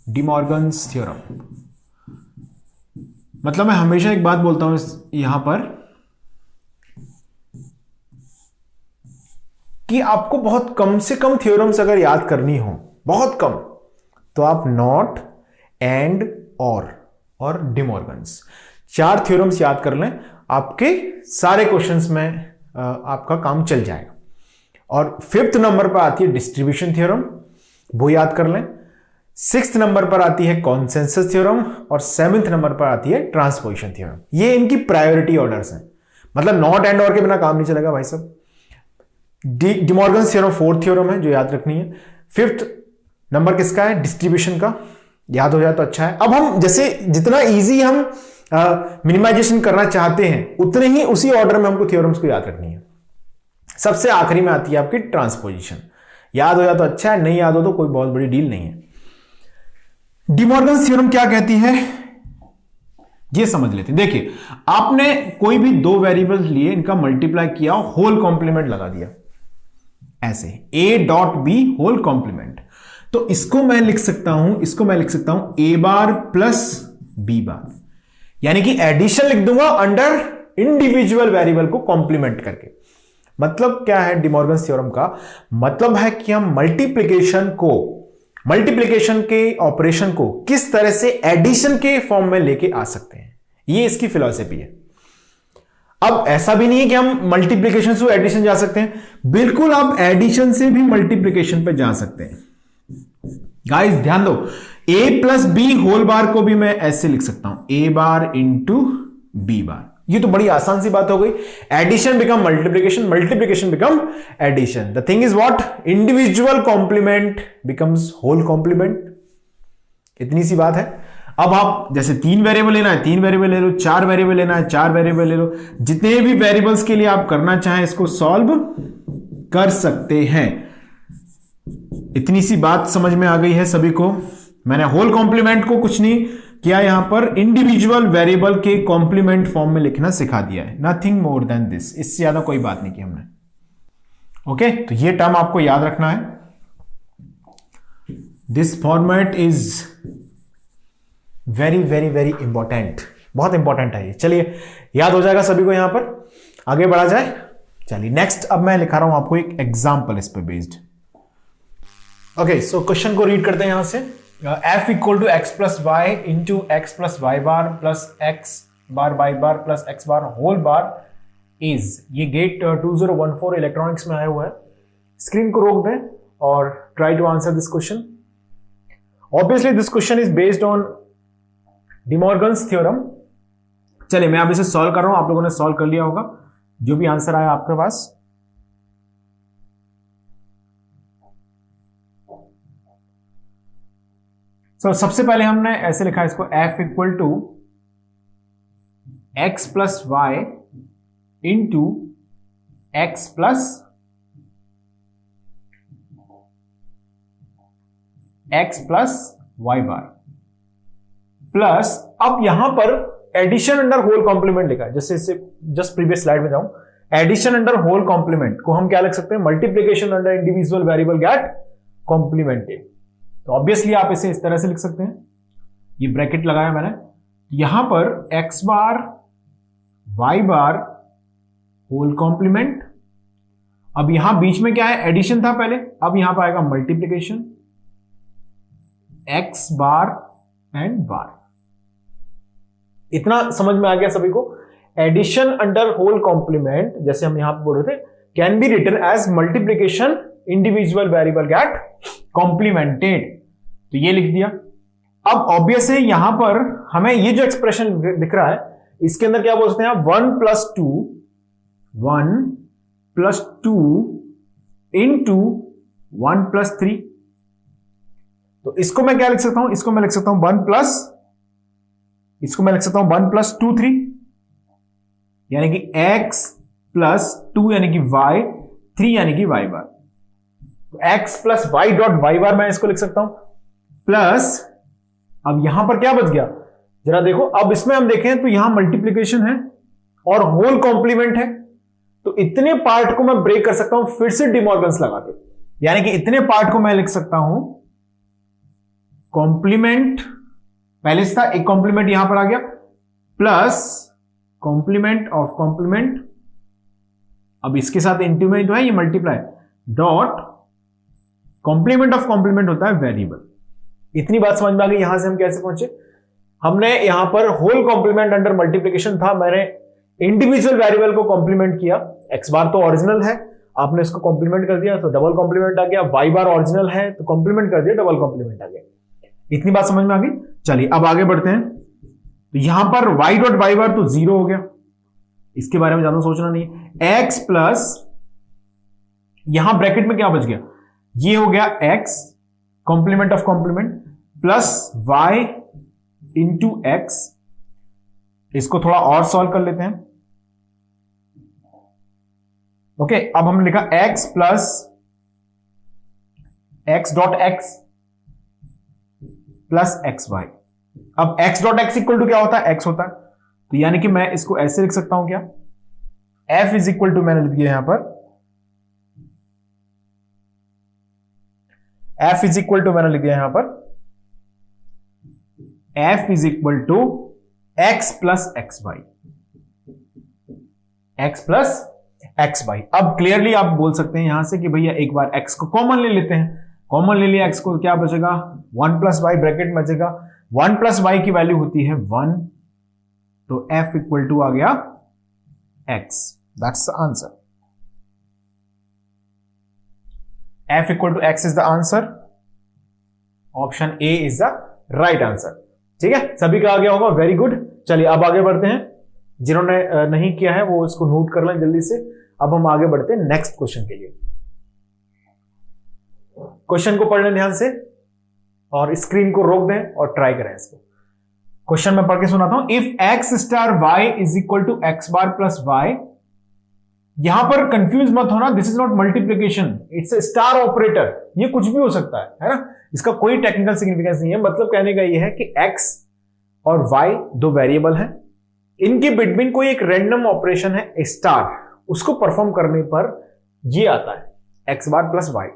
De Morgan's theorem. मतलब मैं हमेशा एक बात बोलता हूं यहां पर कि आपको बहुत कम से कम थ्योरम्स अगर याद करनी हो, बहुत कम, तो आप नॉट, एंड, और डिमॉर्गन्स, 4 थ्योरम्स याद कर लें, आपके सारे क्वेश्चंस में आपका काम चल जाएगा। और 5th नंबर पर आती है डिस्ट्रीब्यूशन थ्योरम, वो याद कर लें। 6th नंबर पर आती है कॉन्सेंसस थ्योरम, और 7th नंबर पर आती है ट्रांसपोजिशन थ्योरम। ये इनकी प्रायोरिटी ऑर्डर्स हैं, मतलब नॉट, एंड, और के बिना काम नहीं चलेगा भाई साहब। डिमॉर्गन्स थ्योरम 4th थ्योरम है जो याद रखनी है। 5th नंबर किसका है? डिस्ट्रीब्यूशन का। याद हो जाए तो अच्छा है। अब हम जैसे जितना इजी हम मिनिमाइजेशन करना चाहते हैं, उतने ही उसी ऑर्डर में हमको थ्योरम्स को याद रखनी है। सबसे आखिरी में आती है आपकी ट्रांसपोजिशन। याद हो जाए तो अच्छा है, नहीं याद हो तो कोई बहुत बड़ी डील नहीं है। डिमॉर्गन्स थ्योरम क्या कहती है ये समझ लेते हैं। देखिए, आपने कोई भी 2 वेरिएबल्स लिए, इनका मल्टीप्लाई किया, होल कॉम्प्लीमेंट लगा दिया ऐसे, a dot B whole complement. तो इसको मैं लिख सकता हूं a bar plus b bar, यानी कि एडिशन लिख दूंगा अंडर इंडिविजुअल वेरिएबल को कॉम्प्लीमेंट करके। मतलब क्या है डिमॉर्गन्स थ्योरम का? मतलब है कि हम मल्टीप्लिकेशन के ऑपरेशन को किस तरह से एडिशन के फॉर्म में लेके आ सकते हैं, ये इसकी फिलॉसफी है। अब ऐसा भी नहीं है कि हम मल्टीप्लिकेशन से एडिशन जा सकते हैं, बिल्कुल आप एडिशन से भी मल्टीप्लिकेशन पे जा सकते हैं। गाइस ध्यान दो, a plus B whole bar को भी मैं ऐसे लिख सकता हूं, a bar into B bar. ये तो बड़ी आसान सी बात हो गई। Addition become multiplication, multiplication become addition. The thing is what? Individual complement becomes whole complement. इतनी सी बात है। अब आप जैसे 3 वेरिएबल लेना है 3 वेरिएबल ले लो, 4 वेरिएबल लेना है 4 वेरिएबल ले लो, जितने भी वेरिएबल्स के लिए आप करना चाहें इसको सॉल्व कर सकते हैं। इतनी सी बात समझ में आ गई है सभी को। मैंने होल कॉम्प्लीमेंट को कुछ नहीं किया, यहां पर इंडिविजुअल वेरिएबल के कॉम्प्लीमेंट फॉर्म में लिखना सिखा दिया है, नथिंग मोर देन दिस। इससे ज्यादा कोई बात नहीं की हमने। ओके, तो ये टर्म आपको याद रखना है। This format is very very very important, बहुत इंपॉर्टेंट है ये। चलिए, याद हो जाएगा सभी को। यहां पर आगे बढ़ा जाए। चलिए नेक्स्ट, अब मैं लिखा रहा हूं आपको एक एग्जाम्पल इस पर बेस्ड। ओके, सो क्वेश्चन को रीड करते हैं यहां से। f equal to X plus Y into X plus Y bar plus X bar Y bar plus X bar whole bar is, ये गेट 2014 इलेक्ट्रॉनिक्स में आया हुआ है। स्क्रीन को रोक दें और try to answer this question. Obviously this question is based on De Morgan's theorem. चलिए, मैं अब इसे सॉल्व कर रहा हूं, आप लोगों ने सॉल्व कर लिया होगा जो भी आंसर आया आपके पास। सबसे पहले हमने ऐसे लिखा है इसको, f equal to X plus Y into X plus Y bar plus, अब यहां पर एडिशन अंडर होल कॉम्प्लीमेंट लिखा है। जैसे इससे जस्ट प्रीवियस स्लाइड में जाऊं, एडिशन अंडर होल कॉम्प्लीमेंट को हम क्या लिख सकते हैं? Multiplication under individual variable get complemented. तो ऑब्वियसली आप इसे इस तरह से लिख सकते हैं, ये ब्रैकेट लगाया मैंने, यहां पर x बार y बार होल कॉम्प्लीमेंट। अब यहां बीच में क्या है? एडिशन था पहले, अब यहां पर आएगा मल्टीप्लीकेशन, x बार एंड बार। इतना समझ में आ गया सभी को? एडिशन अंडर होल कॉम्प्लीमेंट, जैसे हम यहां पर बोल रहे थे, can be written as multiplication individual variable get complemented. तो ये लिख दिया। अब ऑब्वियस है यहां पर हमें ये जो एक्सप्रेशन दिख रहा है, इसके अंदर क्या बोल सकते हैं आप? 1 प्लस 2 इंटू 1 प्लस 3। तो इसको मैं क्या लिख सकता हूं? इसको मैं लिख सकता हूं 1 प्लस 2 3, यानी कि x प्लस 2 यानी कि y, 3 यानी कि y bar. x plus Y dot Y bar मैं इसको लिख सकता हूं, प्लस अब यहां पर क्या बच गया जरा देखो। अब इसमें हम देखें तो यहां मल्टीप्लीकेशन है और होल कॉम्प्लीमेंट है, तो इतने पार्ट को मैं ब्रेक कर सकता हूं फिर से डिमॉर्गन्स लगा के, यानी कि इतने पार्ट को मैं लिख सकता हूं कॉम्प्लीमेंट पहले से था, एक कॉम्प्लीमेंट यहां पर आ गया, प्लस कॉम्प्लीमेंट ऑफ कॉम्प्लीमेंट, अब इसके साथ इंटू में जो है ये multiply, dot complement of complement होता है वेरिएबल। इतनी बात समझ में आ गई। यहां से हम कैसे पहुंचे, हमने यहां पर होल कॉम्प्लीमेंट अंडर मल्टीप्लिकेशन था, मैंने इंडिविजुअल वेरिएबल को कॉम्प्लीमेंट किया। एक्स बार तो ओरिजिनल है, आपने इसको कॉम्प्लीमेंट कर दिया तो डबल कॉम्प्लीमेंट आ गया, वाई बार ओरिजिनल है तो कॉम्प्लीमेंट कर दिया, डबल कॉम्प्लीमेंट आ गया। इतनी बात समझ में आ गई। चलिए अब आगे बढ़ते हैं। तो यहां पर वाई डॉट वाई बार तो जीरो हो गया, इसके बारे में ज्यादा सोचना नहीं है। एक्स प्लस, यहां ब्रैकेट में क्या बच गया, ये हो गया X complement of complement plus Y into X. इसको थोड़ा और सॉल्व कर लेते हैं। ओके, अब हमने लिखा X plus X dot X plus X Y. अब X dot X equal to क्या होता है, एक्स होता है, तो यानी कि मैं इसको ऐसे लिख सकता हूं क्या, एफ इज इक्वल टू, मैंने लिख दिया यहां पर एफ इज इक्वल टू, मैंने लिख दिया यहां पर F is equal to X plus X Y, X plus X Y. अब क्लियरली आप बोल सकते हैं यहां से कि भैया एक बार एक्स को कॉमन ले लेते हैं, कॉमन ले लिया एक्स को, क्या बचेगा, 1 प्लस वाई ब्रैकेट में बचेगा, 1 प्लस वाई की वैल्यू होती है 1, तो एफ इक्वल टू आ गया X. That's the answer, F equal to X is the answer, option A is the right answer. ठीक है, सभी का आ गया होगा, वेरी गुड। चलिए अब आगे बढ़ते हैं, जिन्होंने नहीं किया है वो इसको नोट कर लें जल्दी से। अब हम आगे बढ़ते हैं नेक्स्ट क्वेश्चन के लिए। क्वेश्चन को पढ़ लें ध्यान से और स्क्रीन को रोक दें और ट्राई करें इसको। क्वेश्चन में पढ़ के सुनाता हूं। If X star Y is equal to X bar plus Y, यहां पर कंफ्यूज मत होना, this is not multiplication, it's a star operator, ये कुछ भी हो सकता है ना, इसका कोई टेक्निकल सिग्निफिकेंस नहीं है। मतलब कहने का ये है कि x और y दो वेरिएबल हैं, इनके बिटवीन कोई एक रैंडम ऑपरेशन है स्टार, उसको परफॉर्म करने पर ये आता है x बार प्लस y,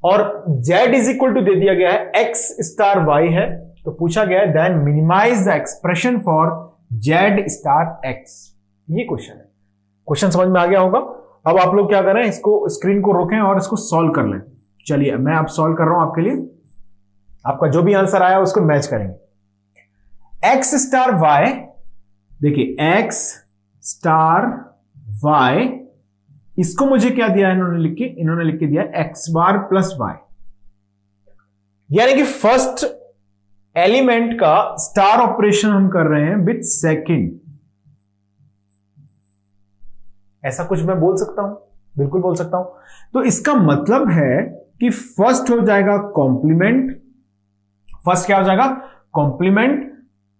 और z इज इक्वल टू दे दिया गया है x स्टार y है, तो पूछा गया है then minimize the expression for z star x। ये क्वेश्चन है। क्वेश्चन समझ में आ गया होगा। अब आप लोग क्या करें, इसको स्क्रीन को रोकें और इसको सॉल्व कर लें। चलिए मैं अब सॉल्व कर रहा हूं आपके लिए, आपका जो भी आंसर आया उसको मैच करेंगे। x स्टार y, देखिए x स्टार y, इसको मुझे क्या दिया है इन्होंने लिख के दिया x बार प्लस y, यानी कि फर्स्ट एलिमेंट का स्टार ऑपरेशन हम कर रहे हैं विथ सेकंड। ऐसा कुछ मैं बोल सकता हूं, बिल्कुल बोल सकता हूं। तो इसका मतलब है कि फर्स्ट हो जाएगा कॉम्प्लीमेंट, फर्स्ट क्या हो जाएगा, कॉम्प्लीमेंट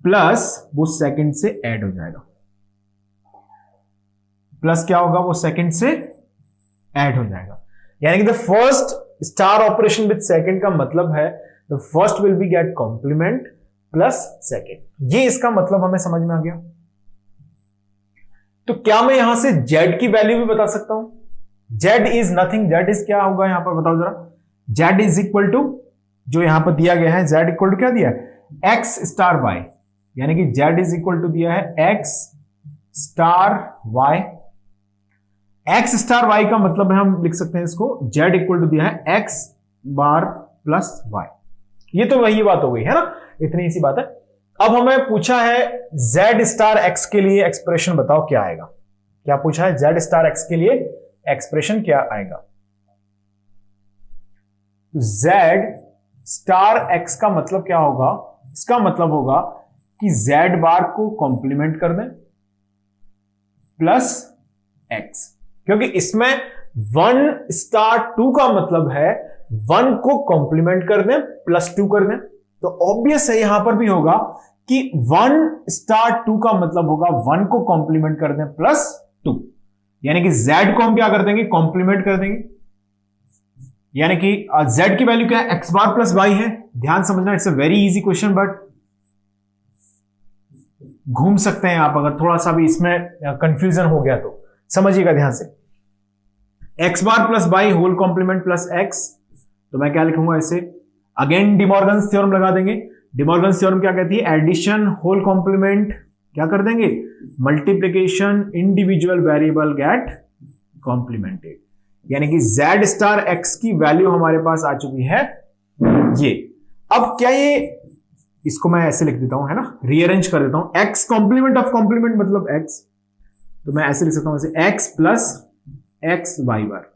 प्लस वो सेकंड से ऐड हो जाएगा, प्लस क्या होगा, वो सेकंड से ऐड हो जाएगा। यानी कि the first star operation with second का मतलब है the first will be get complement plus second. ये इसका मतलब हमें समझ में आ गया। तो क्या मैं यहां से z की वैल्यू भी बता सकता हूं, z is nothing, z is क्या होगा यहां पर बताओ जरा, z इज इक्वल टू, जो यहां पर दिया गया है z इक्वल टू क्या दिया है, x स्टार y, यानी कि z इज इक्वल टू दिया है x star y। x star y का मतलब है, हम लिख सकते हैं इसको, z इक्वल टू दिया है x बार प्लस y। ये तो वही बात हो गई है ना, इतनी सी बात है। अब हमें पूछा है z स्टार x के लिए एक्सप्रेशन बताओ क्या आएगा। क्या पूछा है, z स्टार x के लिए एक्सप्रेशन क्या आएगा। z स्टार x का मतलब क्या होगा, इसका मतलब होगा कि z बार को कॉम्प्लीमेंट कर दें प्लस x, क्योंकि इसमें 1 स्टार 2 का मतलब है 1 को कॉम्प्लीमेंट कर दें प्लस 2 कर दें, तो ऑब्वियस है यहां पर भी होगा कि 1 स्टार 2 का मतलब होगा 1 को कॉम्प्लीमेंट कर दें प्लस 2, यानी कि z को हम क्या कर देंगे, कॉम्प्लीमेंट कर देंगे, यानी कि z की वैल्यू क्या है, x बार प्लस y है। ध्यान समझना, it's a very easy question, but घूम सकते हैं आप अगर थोड़ा सा भी इसमें कंफ्यूजन हो गया तो समझिएगा ध्यान से। x bar plus y whole complement plus x, तो मैं क्या लिखूंगा इसे, अगेन डिमॉर्गन्स थ्योरम लगा देंगे। डिमॉर्गन्स थ्योरम क्या कहती है? एडिशन होल कॉम्प्लीमेंट क्या कर देंगे? Multiplication individual variable get complemented. यानी कि z स्टार x की वैल्यू हमारे पास आ चुकी है ये। अब क्या ये, इसको मैं ऐसे लिख देता हूं, है ना, रीअरेंज कर देता हूं। x कॉम्प्लीमेंट ऑफ कॉम्प्लीमेंट मतलब x, तो मैं ऐसे लिख सकता हूं ऐसे x प्लस एक्स वाई बार।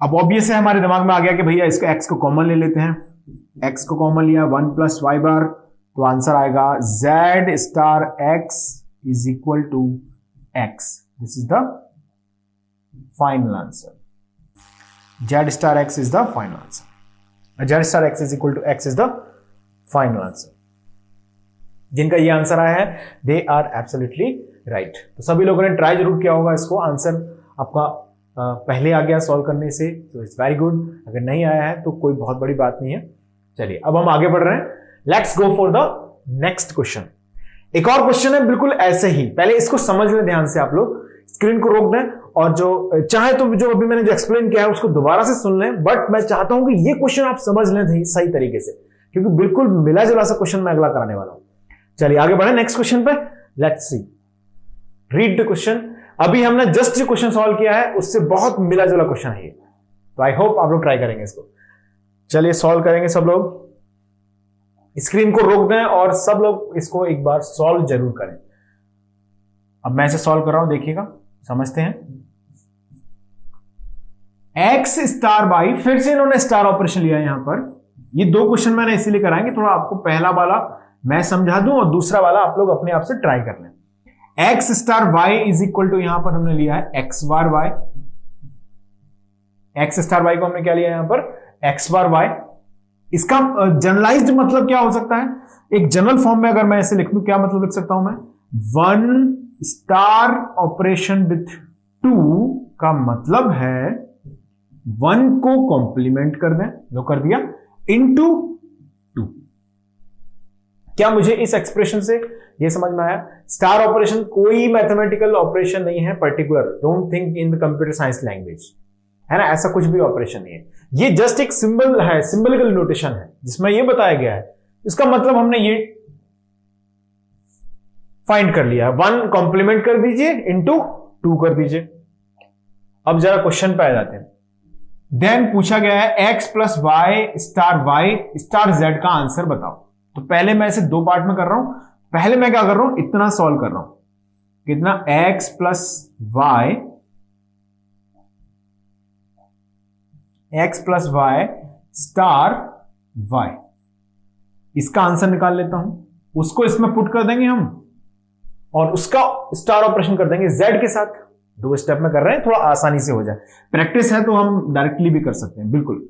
अब ऑब्वियस है हमारे दिमाग में आ गया कि भैया इसको x को कॉमन ले लेते हैं। x को कॉमन लिया 1 प्लस वाई बार, तो आंसर आएगा z star x is equal to x। This is the final answer. z star x is the final answer. z star x is equal to x is the final answer. जिनका ये answer आया है they are absolutely right. तो सभी लोगों ने try जरूर किया होगा इसको। आंसर आपका पहले आ गया सॉल्व करने से, तो इट्स वेरी गुड। अगर नहीं आया है तो कोई बहुत बड़ी बात नहीं है। चलिए अब हम आगे बढ़ रहे हैं। Let's go for the next question. एक और क्वेश्चन है बिल्कुल ऐसे ही, पहले इसको समझ लें ध्यान से। आप लोग स्क्रीन को रोक दें और जो चाहे तो जो अभी मैंने जो एक्सप्लेन किया है उसको दोबारा से सुन लें, बट मैं चाहता हूं कि ये क्वेश्चन आप समझ लें सही तरीके से, क्योंकि बिल्कुल मिला जुला सा क्वेश्चन मैं अगला कराने वाला हूं। चलिए आगे बढ़े नेक्स्ट क्वेश्चन पे। Let's see, read the question. अभी हमने जस्ट जो क्वेश्चन सॉल्व किया है उससे बहुत मिला जुला क्वेश्चन है ये, तो आई होप आप लोग ट्राई करेंगे इसको। चलिए सॉल्व करेंगे सब लोग। स्क्रीन को रोक दें और सब लोग इसको एक बार सॉल्व जरूर करें। अब मैं इसे सॉल्व कर रहा हूं, देखिएगा, समझते हैं। एक्स स्टार बाई, फिर से इन्होंने स्टार ऑपरेशन लिया यहां पर। ये दो क्वेश्चन मैंने इसीलिए कराएंगे, थोड़ा आपको पहला वाला मैं समझा दूं और दूसरा वाला आप लोग अपने आप से ट्राई कर लें। X star Y is equal to, यहां पर हमने लिया है X bar Y. X star Y को हमने क्या लिया यहां पर? X bar Y. इसका जनरलाइज्ड मतलब क्या हो सकता है? एक जनरल फॉर्म में अगर मैं ऐसे लिख दूं, क्या मतलब लिख सकता हूं मैं? 1 स्टार ऑपरेशन विथ 2 का मतलब है 1 को कॉम्प्लीमेंट कर दें, जो कर दिया, इनटू 2। क्या मुझे इस एक्सप्रेशन से ये समझ में आया? स्टार ऑपरेशन कोई मैथमेटिकल ऑपरेशन नहीं है particular, don't think in the computer science language, है ना, ऐसा कुछ भी ऑपरेशन नहीं है। ये जस्ट एक सिंबल है, सिंबलिकल नोटेशन है जिसमें ये बताया गया है। इसका मतलब हमने ये फाइंड कर लिया, 1 कॉम्प्लीमेंट कर दीजिए इनटू 2 कर दीजिए। अब जरा क्वेश्चन पे आ जाते हैं। देन पूछा गया है x plus Y star Z का आंसर बताओ। तो पहले मैं इसे दो पार्ट में कर रहा हूं। पहले मैं क्या कर रहा हूं, इतना सॉल्व कर रहा हूं, कितना, x plus Y star y, इसका आंसर निकाल लेता हूं। उसको इसमें पुट कर देंगे हम और उसका स्टार ऑपरेशन कर देंगे z के साथ। 2 स्टेप में कर रहे हैं, थोड़ा आसानी से हो जाए। प्रैक्टिस है तो हम डायरेक्टली भी कर सकते हैं, बिल्कुल।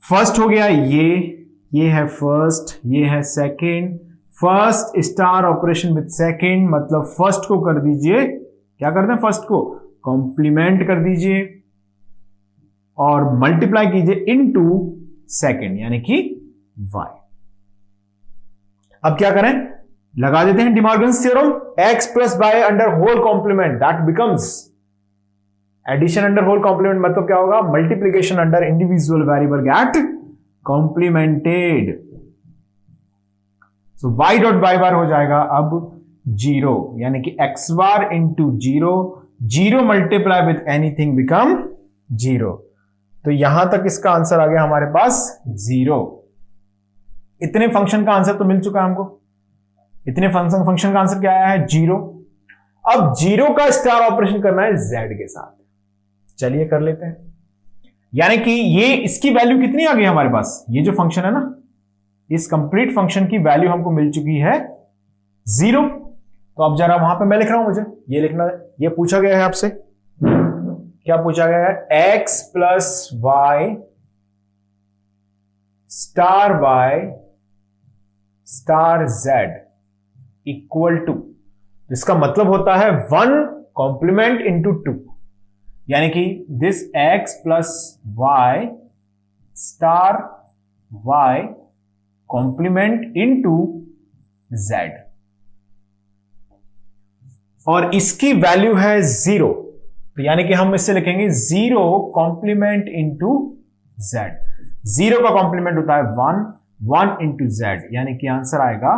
फर्स्ट हो गया ये है फर्स्ट, ये है second. First star operation with second मतलब फर्स्ट को कर दीजिए, क्या करते हैं, फर्स्ट को कॉम्प्लीमेंट कर दीजिए और मल्टीप्लाई कीजिए इनटू सेकेंड, यानी कि y। अब क्या करें, लगा देते हैं De Morgan's theorem. x plus Y under whole complement, that becomes addition under whole complement मतलब क्या होगा, multiplication under individual variable get complemented. So y dot y bar हो जाएगा अब 0, यानी कि x बार into 0 multiply with anything become 0। तो यहां तक इसका आंसर आ गया हमारे पास 0। इतने फंक्शन का आंसर तो मिल चुका है हमको। इतने फंक्शन का आंसर क्या आया है, 0। अब 0 का स्टार ऑपरेशन करना है z के साथ। चलिए कर लेते हैं। यानी कि ये इसकी वैल्यू कितनी आ गई हमारे पास, ये जो फंक्शन है ना, इस कंप्लीट फंक्शन की वैल्यू हमको मिल चुकी है 0। तो अब जरा वहां पे मैं लिख रहा हूं, मुझे ये लिखना है। ये पूछा गया है आपसे, क्या पूछा गया है, x plus Y star z equal to, इसका मतलब होता है 1 कॉम्प्लीमेंट इंटू 2, यानी कि this x plus Y star y complement into z, और इसकी वैल्यू है 0। तो यानी कि हम इससे लिखेंगे 0 कॉम्प्लीमेंट इंटू जेड। 0 का कॉम्प्लीमेंट होता है 1, 1 इंटू जेड, यानी कि आंसर आएगा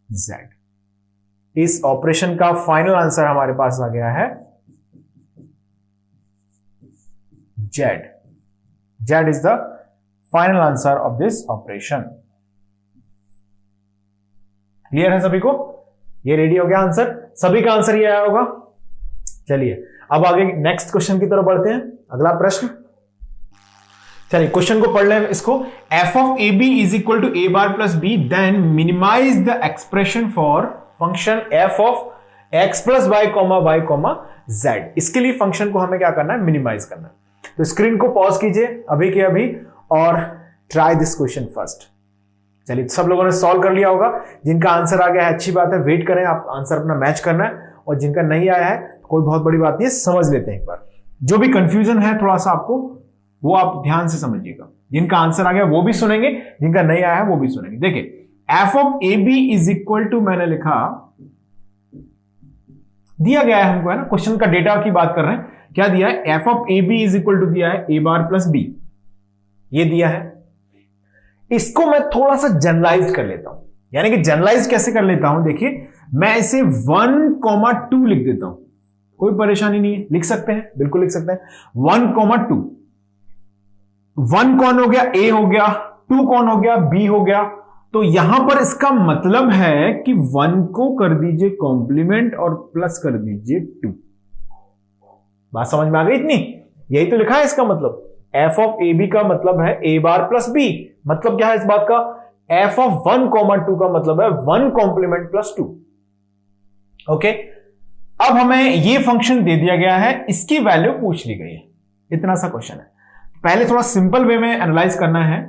जेड। इस ऑपरेशन का फाइनल आंसर हमारे पास आ गया है Z. Z is the final answer of this operation. Clear है सभी को? ये रेडी हो गया आंसर, सभी का आंसर ये आया होगा। चलिए अब आगे नेक्स्ट क्वेश्चन की तरफ बढ़ते हैं। अगला प्रश्न, चलिए क्वेश्चन को पढ़ लें इसको। F of A B is equal to A bar plus B, then minimize the expression for function F of X plus Y comma Y comma Z. इसके लिए फंक्शन को हमें क्या करना है? मिनिमाइज करना है। तो स्क्रीन को पॉज कीजिए अभी के अभी और ट्राई दिस क्वेश्चन फर्स्ट। चलिए सब लोगों ने सॉल्व कर लिया होगा। जिनका आंसर आ गया है अच्छी बात है, वेट करें, आप आंसर अपना मैच करना है। और जिनका नहीं आया है कोई बहुत बड़ी बात नहीं है, समझ लेते हैं एक बार। जो भी कंफ्यूजन है थोड़ा सा आपको, वो आप ध्यान से समझिएगा। जिनका आंसर आ गया वो भी सुनेंगे, जिनका नहीं आया है वो भी सुनेंगे। देखिए F of A B is equal to, मैंने लिखा, दिया गया है हमको, है ना, क्वेश्चन का डेटा की बात कर रहे हैं। क्या दिया है? F of A B is equal to दिया है ए बार प्लस बी, ये दिया है। इसको मैं थोड़ा सा जनरलाइज कर लेता हूं। यानी कि जनरलाइज कैसे कर लेता हूं? देखिए मैं इसे 1,2 लिख देता हूं, कोई परेशानी नहीं है, लिख सकते हैं, बिल्कुल लिख सकते हैं। 1,2, 1 कौन हो गया? ए हो गया। 2 कौन हो गया? बी हो गया। तो यहां पर इसका मतलब है कि 1 को कर दीजिए कॉम्प्लीमेंट और प्लस कर दीजिए 2। बात समझ में आ गई इतनी? यही तो लिखा है इसका मतलब। एफ ऑफ ए बी का मतलब है ए बार प्लस बी। मतलब क्या है इस बात का? एफ ऑफ 1,2 का मतलब है 1 कॉम्प्लीमेंट प्लस 2। ओके, अब हमें ये फंक्शन दे दिया गया है, इसकी वैल्यू पूछ ली गई है। इतना सा क्वेश्चन है। पहले थोड़ा सिंपल वे में एनालाइज करना है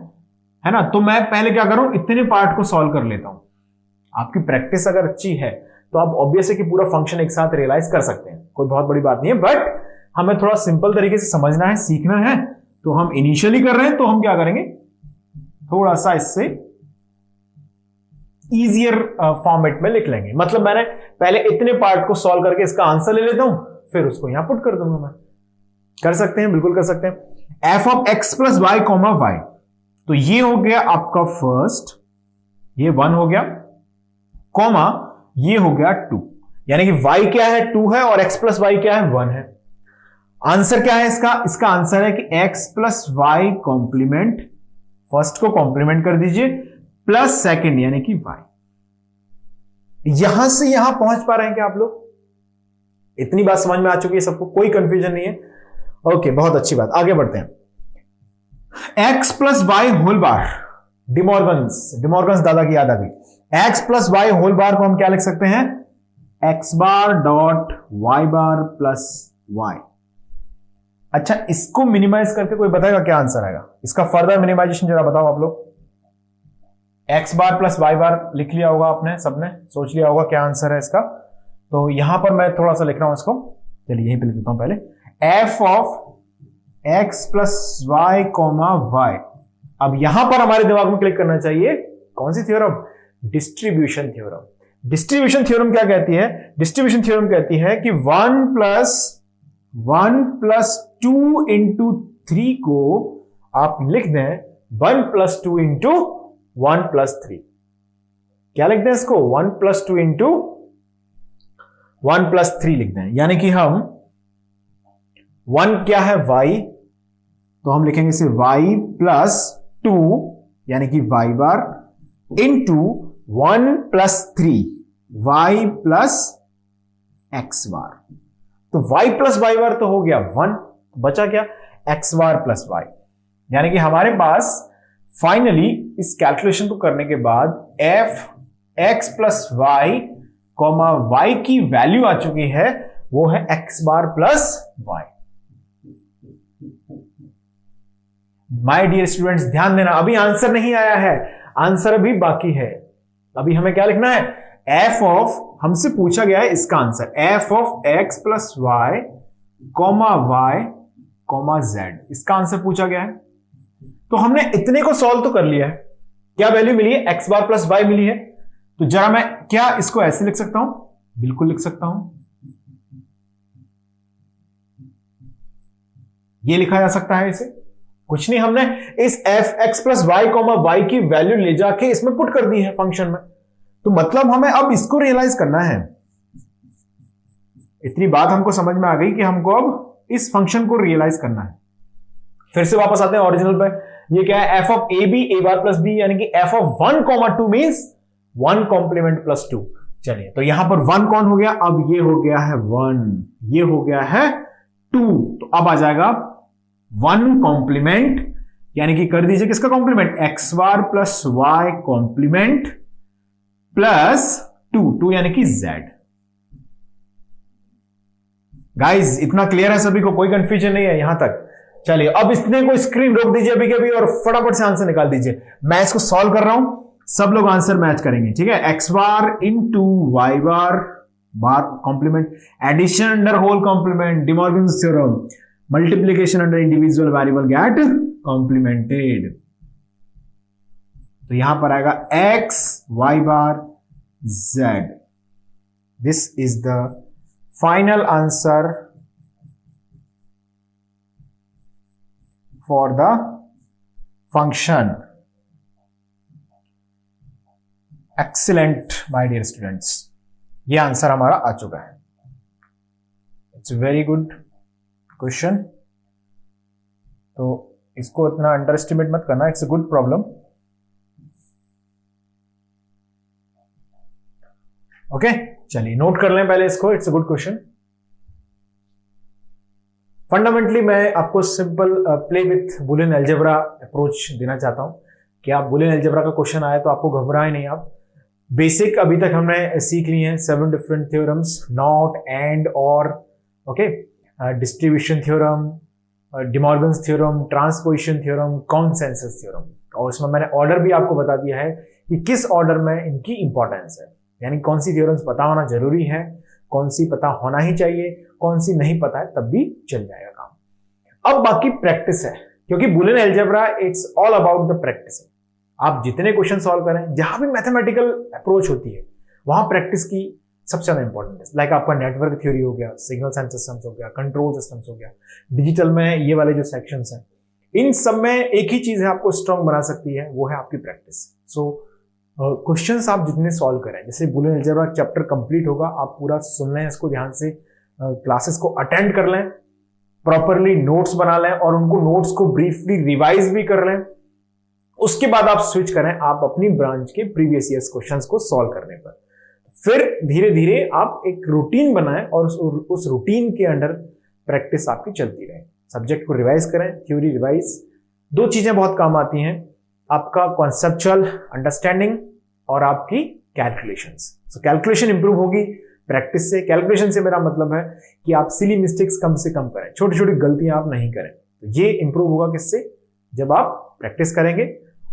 ना। तो मैं पहले क्या करूं, इतने पार्ट को सॉल्व कर लेता हूं। आपकी प्रैक्टिस अगर अच्छी है तो आप ऑब्वियसली कि पूरा फंक्शन एक साथ रियलाइज कर सकते हैं, कोई बहुत बड़ी बात नहीं है। बट हमें थोड़ा सिंपल तरीके से समझना है, सीखना है। तो हम इनिशियली कर रहे हैं, तो हम क्या करेंगे, थोड़ा सा इससे इजियर फॉर्मेट में लिख लेंगे। मतलब मैंने पहले इतने पार्ट को सॉल्व करके इसका आंसर ले लेता हूं, फिर उसको यहां पुट कर दूंगा मैं। कर सकते हैं, बिल्कुल कर सकते हैं। F of X plus Y comma Y, तो ये हो गया आपका फर्स्ट, ये 1 हो गया, कॉमा ये हो गया 2। यानी कि y क्या है? 2 है, और x प्लस वाई क्या है? 1 है। आंसर क्या है इसका? इसका आंसर है कि x plus Y complement, first को कॉम्प्लीमेंट कर दीजिए, प्लस सेकंड यानी कि y। यहां से यहां पहुंच पा रहे हैं क्या आप लोग? इतनी बात समझ में आ चुकी है सबको, कोई कंफ्यूजन नहीं है? ओके, बहुत अच्छी बात। आगे बढ़ते हैं। x plus y whole bar, De Morgan's दादा की याद आ गई। x plus y whole bar को हम क्या लिख सकते हैं? x bar dot y bar plus y। अच्छा, इसको मिनिमाइज करके कोई बताएगा क्या आंसर आएगा? इसका फर्दर मिनिमाइजेशन जरा बताओ आप लोग। x बार प्लस y बार लिख लिया होगा आपने, सबने सोच लिया होगा क्या आंसर है इसका। तो यहां पर मैं थोड़ा सा लिख रहा हूं इसको, चलिए यहीं पे लिख देता हूं पहले। f of x plus Y comma y. अब यहां पर हमारे दिमाग में क्लिक करना चाहिए कौन सी theorem? Distribution theorem. Distribution theorem क्या कहती है? डिस्ट्रीब्यूशन थ्योरम कहती है कि 1 प्लस 2 इंटू 3 को आप लिख दें 1 प्लस 2 इंटू 1 प्लस 3। क्या लिख दें इसको? 1 प्लस 2 इंटू 1 प्लस 3 लिख दें। यानी कि हम 1 क्या है? y, तो हम लिखेंगे इसे y प्लस 2 यानी कि y bar into 1 plus 3 y plus x bar. तो y प्लस y बार तो हो गया 1, बचा क्या? x bar plus y। यानी कि हमारे पास फाइनली इस कैलकुलेशन को करने के बाद f x plus y comma y की वैल्यू आ चुकी है, वो है x bar plus y। My dear students ध्यान देना, अभी आंसर नहीं आया है, आंसर अभी बाकी है। अभी हमें क्या लिखना है? f ऑफ, हमसे पूछा गया है इसका answer, f of x plus Y comma Y comma z, इसका आंसर पूछा गया है। तो हमने इतने को सॉल्व तो कर लिया है। क्या वैल्यू मिली है? x बार प्लस वाई मिली है। तो जरा मैं क्या इसको ऐसे लिख सकता हूं? बिल्कुल लिख सकता हूं, ये लिखा जा सकता है इसे। कुछ नहीं, हमने इस f x plus Y comma y की वैल्यू ले जाके इसमें पुट कर दी है फंक्शन में। तो मतलब हमें अब इसको रियलाइज करना है। इतनी बात हमको समझ में आ गई कि हमको अब इस फंक्शन को रियलाइज करना है। फिर से वापस आते हैं ओरिजिनल पे। ये क्या है, F of A b a bar plus b, यानी कि f of 1 comma 2 means 1 complement plus 2। चलिए, तो यहां पर 1 कौन हो गया, अब ये हो गया है 1, ये हो गया है 2, तो अब आ जाएगा 1 कॉम्प्लीमेंट, यानी कि कर दीजिए किसका complement, x bar plus Y complement plus 2 यानी कि जेड। गाइज इतना क्लियर है सभी को, कोई कंफ्यूजन नहीं है यहां तक। चलिए, अब इसने को स्क्रीन रोक दीजिए अभी के अभी और फटाफट से आंसर निकाल दीजिए। मैं इसको सॉल्व कर रहा हूं, सब लोग आंसर मैच करेंगे, ठीक है। X bar into Y bar bar complement, addition under whole complement, De Morgan's theorem, multiplication under individual variable get complemented. तो यहां पर आएगा X Y bar Z. This is the final answer for the function. Excellent my dear students, ये answer हमारा आ चुका है। It's very good question, तो इसको इतना अंडर एस्टिमेट मत करना, it's a good problem. Okay, चलिए नोट कर लें पहले इसको, it's a good question. Fundamentally मैं आपको simple play with Boolean algebra approach देना चाहता हूं कि आप बुलियन अलजेब्रा का क्वेश्चन आए तो आपको घबराए नहीं। आप बेसिक अभी तक हमने सीख ली हैं 7 डिफरेंट थ्योरम्स, नॉट, एंड, और, okay, distribution theorem, De Morgan's theorem, transposition theorem, consensus theorem, और इसमें मैंने ऑर्डर भी आपको बता दिया है कि किस ऑर्डर में इनकी इंपॉर्टेंस है, यानी कौन सी थ्योरम्स पता होना जरूरी है, कौन सी पता होना ही चाहिए, कौन सी नहीं पता है तब भी चल जाएगा काम। अब बाकी प्रैक्टिस है, क्योंकि Boolean algebra it's all about the practice. आप जितने क्वेश्चन सॉल्व करें, जहां भी मैथमेटिकल अप्रोच होती है वहां प्रैक्टिस की सबसे ज्यादा इंपॉर्टेंट है। लाइक आपका नेटवर्क थ्योरी हो गया, सिग्नल्स एंड सिस्टम्स हो गया, कंट्रोल सिस्टम्स हो गया, डिजिटल में ये वाले जो सेक्शंस हैं, इन सब में एक ही चीज है आपको स्ट्रांग बना सकती है, वो है आपकी प्रैक्टिस। सो क्वेश्चंस आप जितने सॉल्व करें, जैसे बुलियन अलजेब्रा चैप्टर कंप्लीट होगा, आप पूरा सुन लें इसको ध्यान से, क्लासेस को अटेंड कर लें, प्रॉपरली नोट्स बना लें और उनको नोट्स को ब्रीफली रिवाइज भी कर लें। उसके बाद आप स्विच करें आप अपनी ब्रांच के प्रीवियस ईयर्स क्वेश्चंस को सॉल्व करने पर। फिर धीरे धीरे आप एक रूटीन बनाएं और उस रूटीन के अंडर प्रैक्टिस आपकी चलती रहे। सब्जेक्ट को रिवाइज करें, थ्योरी रिवाइज। 2 चीजें बहुत काम आती हैं, आपका कॉन्सेप्चुअल अंडरस्टैंडिंग और आपकी कैलकुलेशंस। सो कैलकुलेशन इंप्रूव होगी प्रैक्टिस से। कैलकुलेशन से मेरा मतलब है कि आप सिली मिस्टेक्स कम से कम करें, छोटी छोटी गलतियां आप नहीं करें। तो ये इंप्रूव होगा किससे, जब आप प्रैक्टिस करेंगे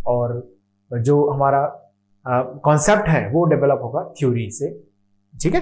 और जो हमारा कॉन्सेप्ट है वो डेवलप होगा थ्योरी से, ठीक है।